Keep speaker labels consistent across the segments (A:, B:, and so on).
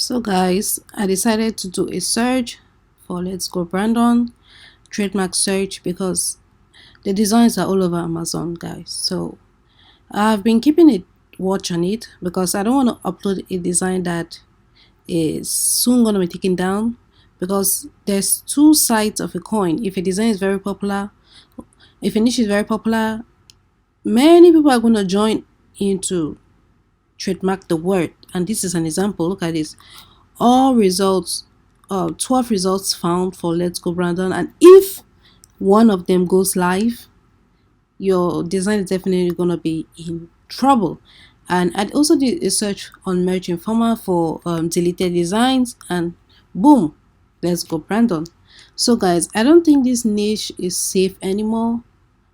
A: So guys, I decided to do a search for Let's Go Brandon trademark search because the designs are all over Amazon, guys. So I've been keeping a watch on it because I don't want to upload a design that is soon going to be taken down, because there's two sides of a coin. If a design is very popular, if a niche is very popular, many people are going to join into trademark the word. And this is an example. Look at this. All results, 12 results found for Let's Go Brandon, and if one of them goes live, your design is definitely going to be in trouble. And I also did a search on Merch Informer for deleted designs, and boom, Let's Go Brandon. So guys, I don't think this niche is safe anymore.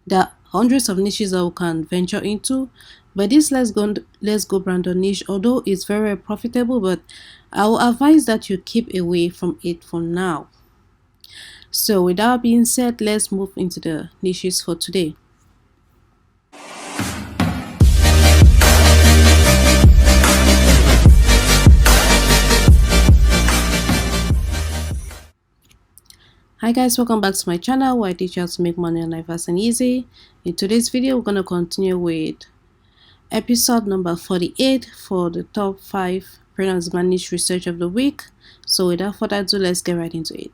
A: There are hundreds of niches that we can venture into, but this Let's Go Brandon niche, although it's very profitable, but I will advise that you keep away from it for now. So with that being said, let's move into the niches for today. Hi guys, welcome back to my channel where I teach you how to make money on life fast and easy. In today's video, we're going to continue with episode number 48 for the top 5 freelance niche research of the week. So without further ado, let's get right into it.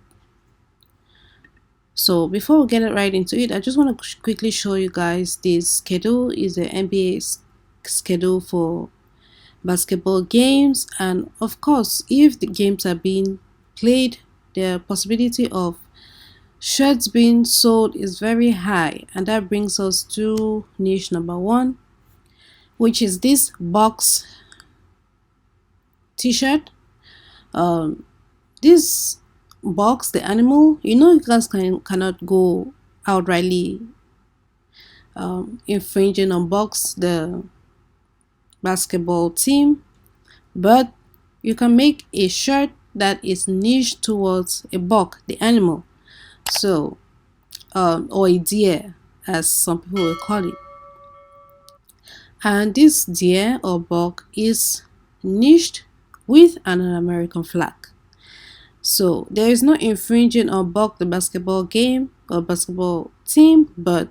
A: So before we get right into it, I just want to quickly show you guys this schedule. Is the NBA schedule for basketball games, and of course, if the games are being played, the possibility of shirts being sold is very high. And that brings us to niche number 1, which is this box t-shirt. This box, the animal, you guys cannot go outrightly infringing on box the basketball team, but you can make a shirt that is niche towards a buck, the animal. So or a deer, as some people will call it. And this deer or buck is niched with an American flag. So there is no infringing on buck the basketball game or basketball team, but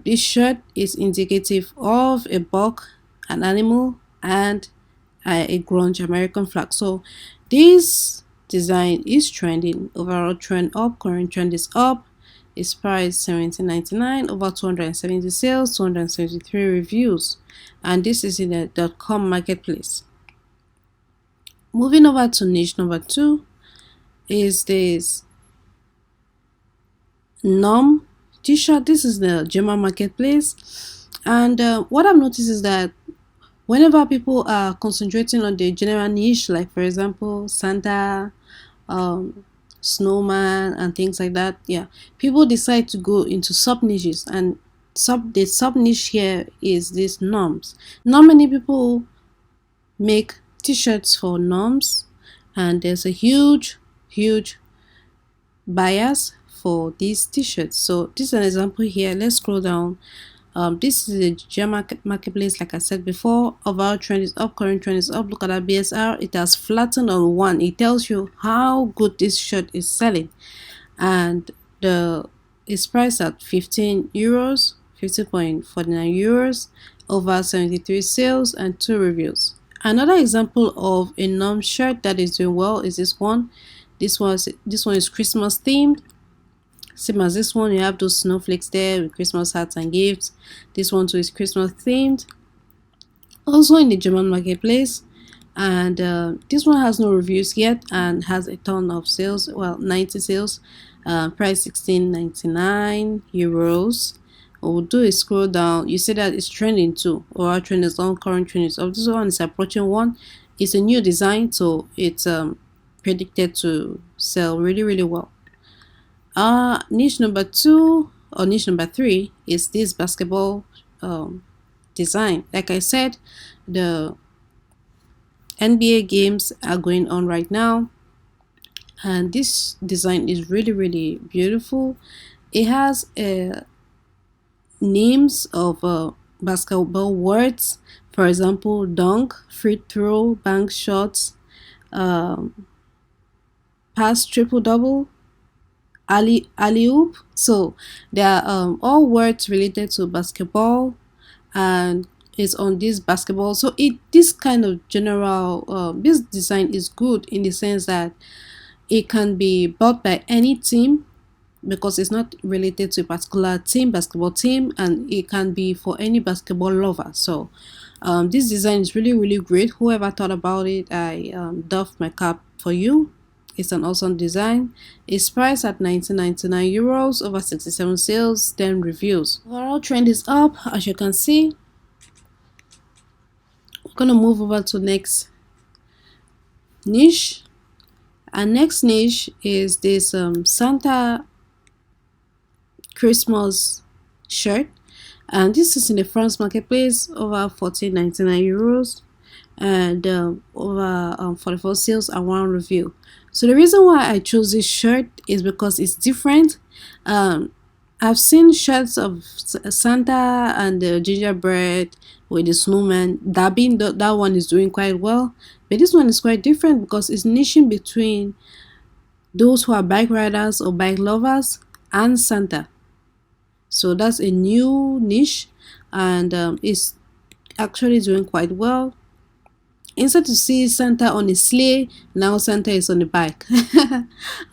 A: this shirt is indicative of a buck, an animal, and a grunge American flag. So this design is trending. Overall trend up, current trend is up. Its price $17.99, over 270 sales, 273 reviews, and this is in the .com marketplace. Moving over to niche number 2 is this Nom t-shirt. This is the German marketplace, and what I've noticed is that whenever people are concentrating on the general niche, like for example Santa, snowman, and things like that, people decide to go into sub niches, and the sub niche here is this Noms. Not many people make t-shirts for Noms, and there's a huge bias for these t-shirts. So this is an example here. Let's scroll down. This is a German marketplace, like I said before. Overall trend is up, current trend is up. Look at that BSR, it has flattened on 1. It tells you how good this shirt is selling, and it's priced at 15 euros, 15.49 euros, over 73 sales and 2 reviews. Another example of a Nom shirt that is doing well is this one. This one is Christmas themed. Same as this one, you have those snowflakes there with Christmas hats and gifts. This one too is Christmas themed, also in the German marketplace. And this one has no reviews yet and has a ton of sales, well, 90 sales. Price 16.99 euros. We'll do a scroll down. You see that it's trending too. Our trend is on, current trend is up. This one is approaching 1. It's a new design, so it's predicted to sell really well. Niche number 2 or niche number 3 is this basketball design. Like I said, the NBA games are going on right now, and this design is really beautiful. It has names of basketball words, for example, dunk, free throw, bank shots, um, pass triple double, alley oop. So they are all words related to basketball, and it's on this basketball. So this kind of general this design is good in the sense that it can be bought by any team because it's not related to a particular team, basketball team, and it can be for any basketball lover. So this design is really great. Whoever thought about it, I doff my cap for you. It's an awesome design. It's priced at 19.99 euros, over 67 sales, 10 reviews. Overall trend is up, as you can see. We're gonna move over to next niche. Our next niche is this Santa Christmas shirt, and this is in the France marketplace, over 14.99 euros, and over 44 sales and 1 review. So the reason why I chose this shirt is because it's different. I've seen shirts of Santa and the gingerbread with the snowman dabbing. That one is doing quite well, but this one is quite different because it's niching between those who are bike riders or bike lovers and Santa. So that's a new niche, and it's actually doing quite well. Instead to see Santa on a sleigh, now Santa is on a bike.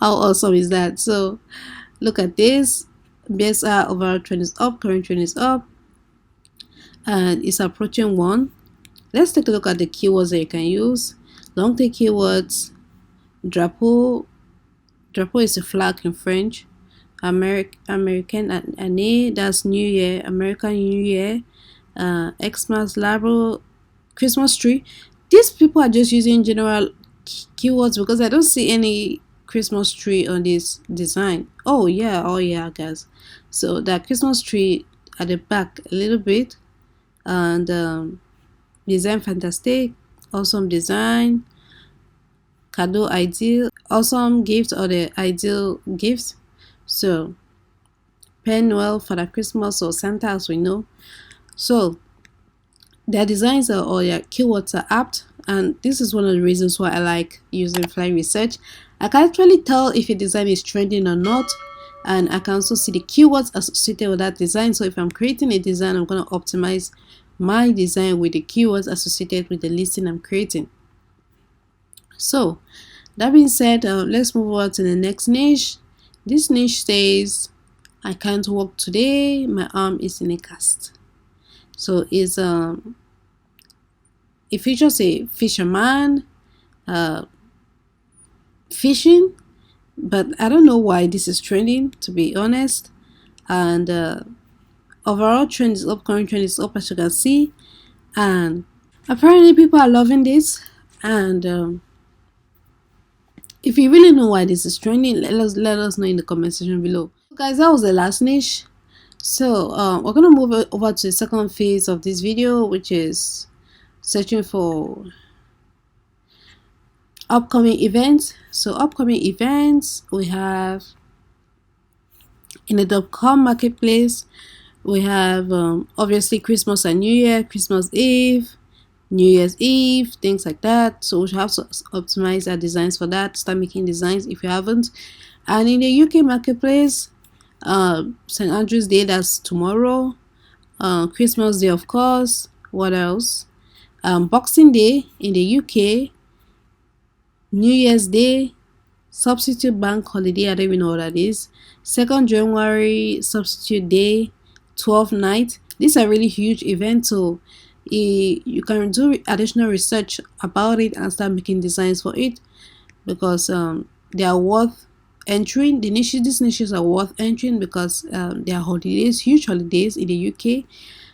A: How awesome is that? So look at this. BSR overall trend is up, current trend is up, and it's approaching 1. Let's take a look at the keywords that you can use. Long tail keywords. Drapeau. Drapeau is a flag in French. American année, that's New Year, American New Year. Xmas, Labo, Christmas tree. These people are just using general keywords because I don't see any Christmas tree on this design. Oh yeah, guys. So that Christmas tree at the back a little bit, and design fantastic, awesome design. Cadeau ideal, awesome gift or the ideal gift. So Pen Noel, Father Christmas, or Santa, as we know. So their designs or their keywords are apt, and this is one of the reasons why I like using Fly Research. I can actually tell if a design is trending or not, and I can also see the keywords associated with that design. So if I'm creating a design, I'm going to optimize my design with the keywords associated with the listing I'm creating. So that being said, let's move on to the next niche. This niche says, I can't walk today, my arm is in a cast. So it's it features a fisherman fishing, but I don't know why this is trending, to be honest. And overall trend is up, current trend is up, as you can see, and apparently people are loving this. And if you really know why this is trending, let us know in the comment section below. Guys, that was the last niche. So we're gonna move over to the second phase of this video, which is searching for upcoming events. So upcoming events, we have in the .com marketplace, we have obviously Christmas and New Year, Christmas Eve, New Year's Eve, things like that. So we should have to optimize our designs for that. Start making designs if you haven't. And in the UK marketplace, St. Andrew's Day, that's tomorrow. Christmas Day, of course. What else? Boxing Day in the UK. New Year's Day, substitute bank holiday, I don't even know what that is. 2nd January, substitute day, 12th night. These are really huge events, so you can do additional research about it and start making designs for it, because they are worth entering. These niches are worth entering because they are holidays, huge holidays in the UK.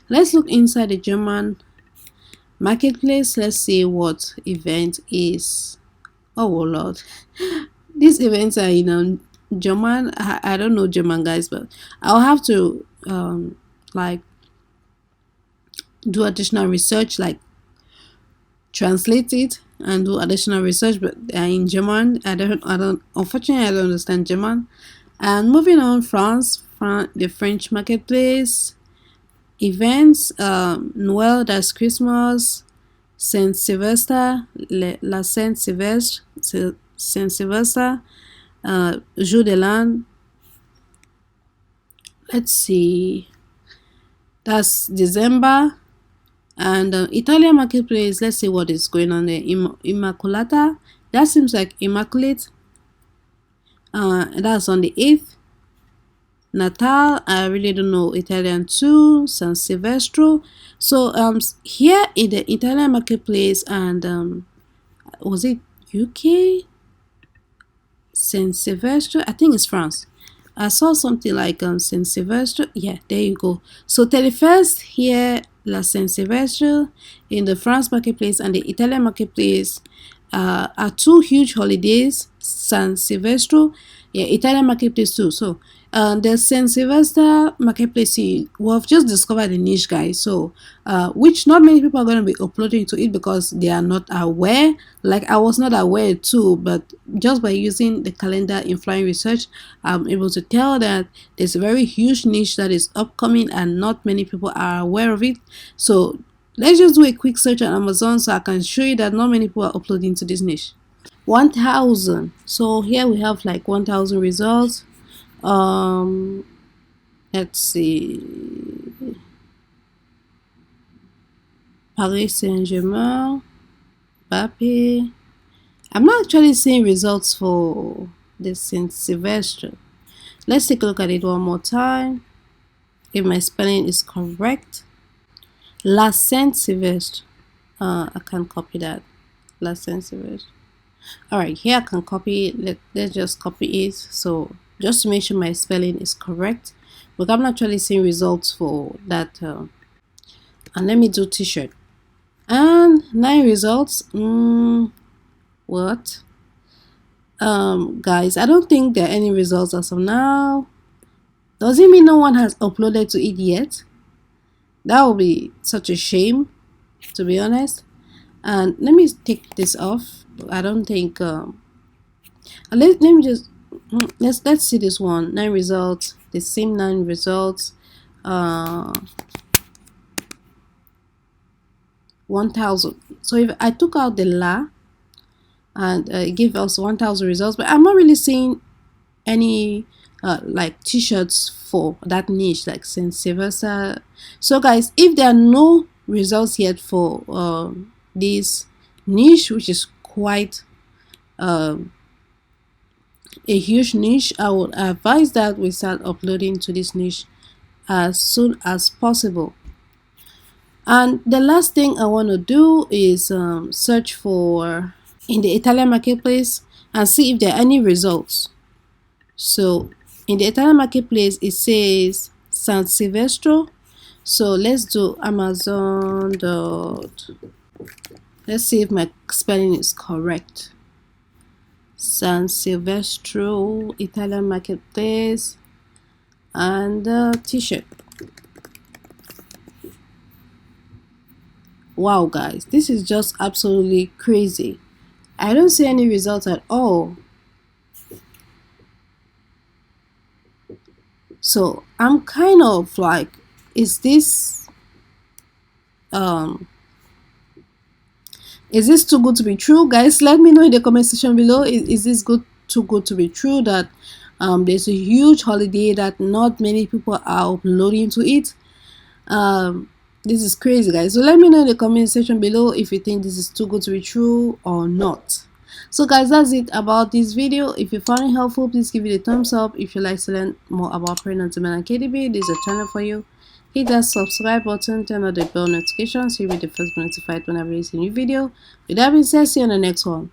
A: Let's look inside the German marketplace. Let's see what event is. Oh Lord, these events are in German. I don't know German, guys, but I'll have to like do additional research, like translate it and do additional research, but in German. Unfortunately, I don't understand German. And moving on, the French marketplace events, Noel, that's Christmas, Saint Sylvester, la Saint Sylvestre, Saint Sylvester, Jour de l'An. Let's see, that's December. And Italian marketplace, let's see what is going on there. Immaculata, that seems like immaculate. That's on the 8th. Natal, I really don't know Italian too. San Silvestro. So here in the Italian marketplace, and was it UK? Saint Silvestro, I think it's France. I saw something like Saint Silvestro. Yeah, there you go. So 31st here, La Saint Silvestro in the France marketplace and the Italian marketplace are two huge holidays. San Silvestro, yeah, Italian marketplace too. So the Saint Sylvester marketplace, we've just discovered the niche, guys. So which not many people are going to be uploading to it because they are not aware. Like I was not aware too, but just by using the calendar in flying research, I'm able to tell that there's a very huge niche that is upcoming and not many people are aware of it. So let's just do a quick search on Amazon so I can show you that not many people are uploading to this niche. 1000. So here we have like 1000 results. Let's see, Paris Saint-Germain, Mbappe. I'm not actually seeing results for the Saint Sylvester. Let's take a look at it one more time if my spelling is correct. La Saint Sylvestre. I can copy that. La Saint Sylvestre. Alright, here I can copy it. Let's just copy it. So just to make sure my spelling is correct, but I'm not actually seeing results for that. And let me do t-shirt and 9 results. What? Guys, I don't think there are any results as of now. Does it mean no one has uploaded to it yet? That would be such a shame, to be honest. And let me take this off. I don't think let me just let's see this one. 9 results, the same 9 results. 1000. So if I took out the la and it gave us 1000 results, but I'm not really seeing any like t-shirts for that niche like Saint Sylvester. So guys, if there are no results yet for this niche, which is quite a huge niche, I would advise that we start uploading to this niche as soon as possible. And the last thing I want to do is search for in the Italian marketplace and see if there are any results. So in the Italian marketplace it says San Silvestro. So let's do Amazon. Let's see if my spelling is correct. San Silvestro Italian marketplace and t-shirt. Wow guys, this is just absolutely crazy. I don't see any results at all. So I'm kind of like, is this too good to be true? Guys, let me know in the comment section below. Is this too good to be true that there's a huge holiday that not many people are uploading to it? This is crazy, guys. So let me know in the comment section below if you think this is too good to be true or not. So guys, that's it about this video. If you found it helpful, please give it a thumbs up. If you'd like to learn more about Pregnant Women and KDB, this is a channel for you. Hit that subscribe button, turn on the bell notification so you'll be the first to be notified when I release a new video. With that being said, see you on the next one.